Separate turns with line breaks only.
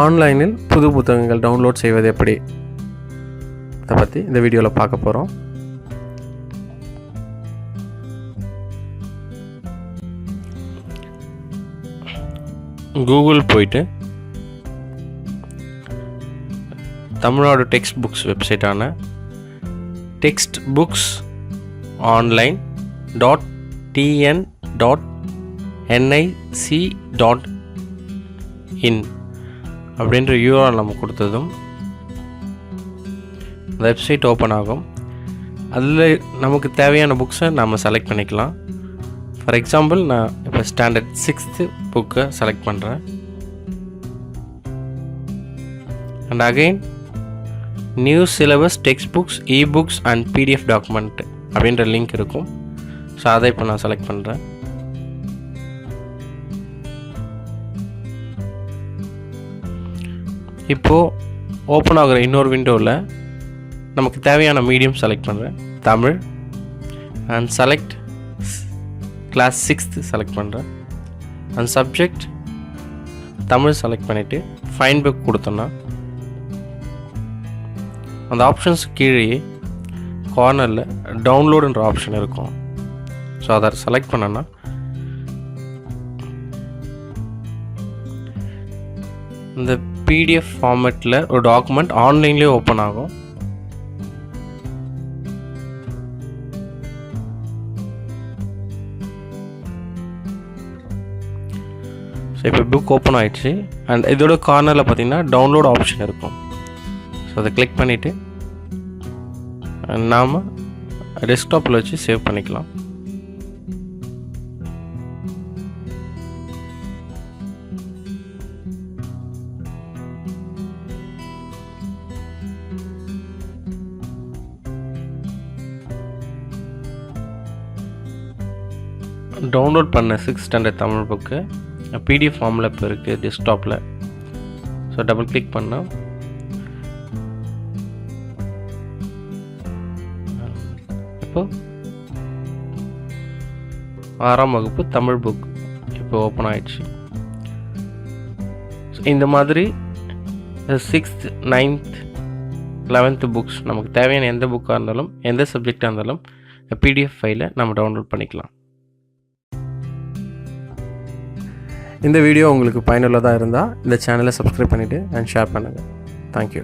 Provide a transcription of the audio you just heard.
ஆன்லைனில் புது புத்தகங்கள் டவுன்லோட் செய்வது எப்படி அதை பற்றி இந்த வீடியோவில் பார்க்க போகிறோம். கூகுள் போயிட்டு தமிழ்நாடு டெக்ஸ்ட் புக்ஸ் வெப்சைட்டான textbooks.tn.nic.in அப்படின்ற யூஆர்எல் நம்ம கொடுத்ததும் வெப்சைட் ஓப்பன் ஆகும். அதில் நமக்கு தேவையான புக்ஸை நம்ம செலக்ட் பண்ணிக்கலாம். ஃபார் எக்ஸாம்பிள் நான் இப்போ ஸ்டாண்டர்ட் 6th புக்கை செலக்ட் பண்ணுறேன். And again new syllabus text books eBooks and PDF document அப்படின்ற லிங்க் இருக்கும். ஸோ அதை இப்போ நான் செலக்ட் பண்ணுறேன். இப்போது ஓப்பன் ஆகிற இன்னொரு விண்டோவில் நமக்கு தேவையான மீடியம் செலக்ட் பண்ணுறேன், Tamil. And select class 6th select பண்ணுறேன். அண்ட் சப்ஜெக்ட் தமிழ் செலக்ட் பண்ணிவிட்டு ஃபைண்ட் புக் கொடுத்தோன்னா அந்த ஆப்ஷன்ஸ் கீழே கார்னரில் டவுன்லோடுன்ற ஆப்ஷன் இருக்கும். ஸோ அதை செலக்ட் பண்ணோன்னா இந்த பிடிஎஃப் ஃபார்மேட்டில் ஒரு டாக்குமெண்ட் ஆன்லைன்லேயே ஓப்பன் ஆகும். ஸோ இப்போ புக் ஓப்பன் ஆகிடுச்சு. அண்ட் இதோட கார்னரில் பார்த்தீங்கன்னா டவுன்லோட் ஆப்ஷன் இருக்கும். ஸோ அதை கிளிக் பண்ணிவிட்டு நாம் டெஸ்க்டாப்பில் வச்சு சேவ் பண்ணிக்கலாம். டவுன்லோட் பண்ண 6th standard Tamil book PDF ஃபார்மில் இப்போ இருக்குது டெஸ்க்டாப்பில். ஸோ டபுள் கிளிக் பண்ணால் இப்போ 6ஆம் வகுப்பு தமிழ் புக் இப்போ ஓப்பன் ஆகிடுச்சு. இந்த மாதிரி 6th 9th 11th புக்ஸ் நமக்கு தேவையான எந்த புக்காக இருந்தாலும் எந்த சப்ஜெக்டாக இருந்தாலும் பிடிஎஃப் ஃபைலை நம்ம டவுன்லோட் பண்ணிக்கலாம். இந்த வீடியோ உங்களுக்கு பயனுள்ளதாக இருந்தால் இந்த சேனலை சப்ஸ்கிரைப் பண்ணிவிட்டு அண்ட் ஷேர் பண்ணுங்கள். தேங்க்யூ.